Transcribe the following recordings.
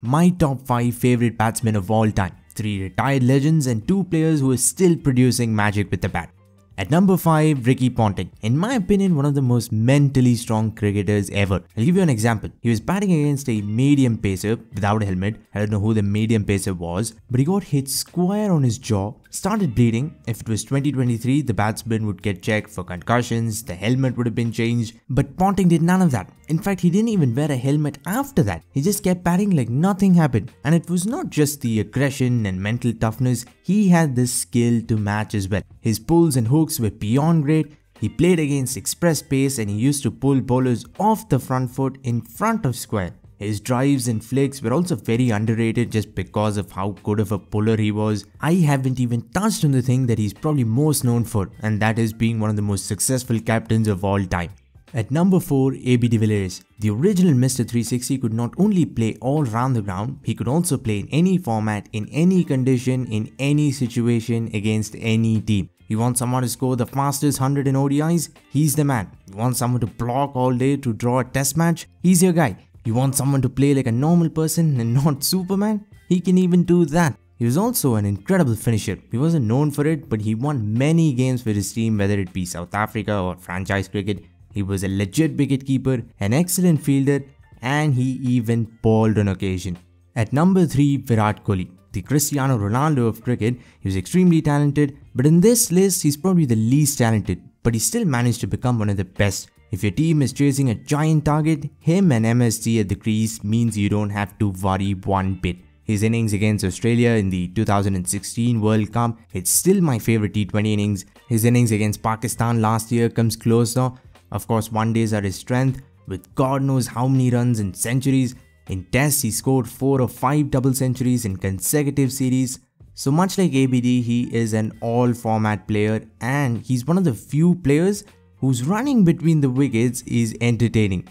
My top 5 favorite batsmen of all time. 3 retired legends and 2 players who are still producing magic with the bat. At number 5, Ricky Ponting. In my opinion, one of the most mentally strong cricketers ever. I'll give you an example. He was batting against a medium pacer without a helmet. I don't know who the medium pacer was, but he got hit square on his jaw, started bleeding. If it was 2023, the batsman would get checked for concussions, the helmet would have been changed, but Ponting did none of that. In fact, he didn't even wear a helmet after that. He just kept batting like nothing happened. And it was not just the aggression and mental toughness, he had this skill to match as well. His pulls and hooks were beyond great. He played against express pace and he used to pull bowlers off the front foot in front of square. His drives and flicks were also very underrated just because of how good of a puller he was. I haven't even touched on the thing that he's probably most known for, and that is being one of the most successful captains of all time. At number 4, AB de Villiers. The original Mr. 360 could not only play all round the ground, he could also play in any format, in any condition, in any situation against any team. You want someone to score the fastest 100 in ODIs? He's the man. You want someone to block all day to draw a test match? He's your guy. You want someone to play like a normal person and not Superman? He can even do that. He was also an incredible finisher. He wasn't known for it, but he won many games for his team, whether it be South Africa or franchise cricket. He was a legit wicketkeeper, an excellent fielder, and he even bowled on occasion. At number 3, Virat Kohli. The Cristiano Ronaldo of cricket. He was extremely talented, but in this list, he's probably the least talented, but he still managed to become one of the best. If your team is chasing a giant target, him and MSG at the crease means you don't have to worry one bit. His innings against Australia in the 2016 World Cup, it's still my favorite T20 innings. His innings against Pakistan last year comes close though. Of course, one days are his strength, with God knows how many runs and centuries. In tests, he scored 4 or 5 double centuries in consecutive series. So much like ABD, he is an all-format player, and he's one of the few players whose running between the wickets is entertaining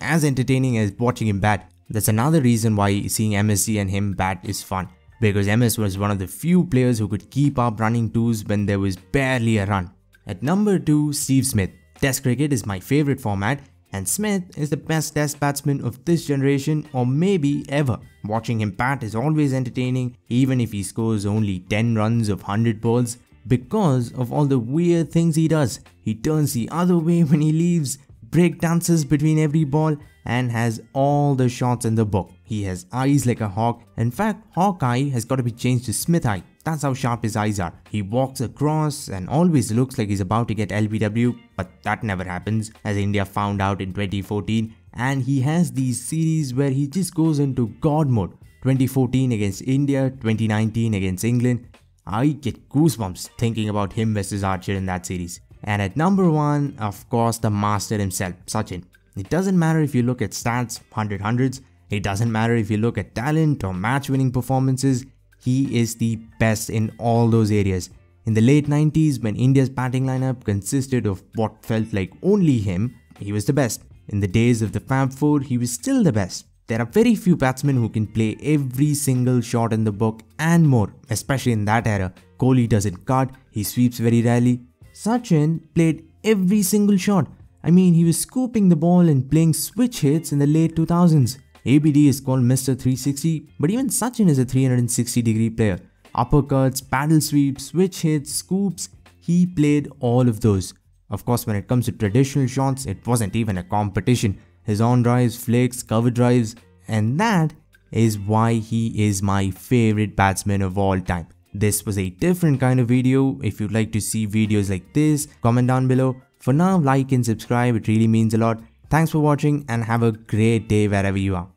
as watching him bat. That's another reason why seeing MSG and him bat is fun, because MS was one of the few players who could keep up running twos when there was barely a run. At number 2, Steve Smith. Test cricket is my favorite format, and Smith is the best test batsman of this generation or maybe ever. Watching him bat is always entertaining, even if he scores only 10 runs of 100 balls, because of all the weird things he does. He turns the other way when he leaves, break dances between every ball, and has all the shots in the book. He has eyes like a hawk. In fact, Hawkeye has got to be changed to Smith Eye. That's how sharp his eyes are. He walks across and always looks like he's about to get LBW, but that never happens, as India found out in 2014. And he has these series where he just goes into God mode. 2014 against India, 2019 against England. I get goosebumps thinking about him versus Archer in that series. And at number 1, of course, the master himself, Sachin. It doesn't matter if you look at stats, 100 hundreds. It doesn't matter if you look at talent or match-winning performances. He is the best in all those areas. In the late 90s, when India's batting lineup consisted of what felt like only him, he was the best. In the days of the Fab Four, he was still the best. There are very few batsmen who can play every single shot in the book and more, especially in that era. Kohli doesn't cut, he sweeps very rarely. Sachin played every single shot. I mean, he was scooping the ball and playing switch hits in the late 2000s. ABD is called Mr. 360, but even Sachin is a 360-degree player. Uppercuts, paddle sweeps, switch hits, scoops, he played all of those. Of course, when it comes to traditional shots, it wasn't even a competition. His on drives, flicks, cover drives, and that is why he is my favorite batsman of all time. This was a different kind of video. If you'd like to see videos like this, comment down below. For now, like and subscribe, it really means a lot. Thanks for watching and have a great day wherever you are.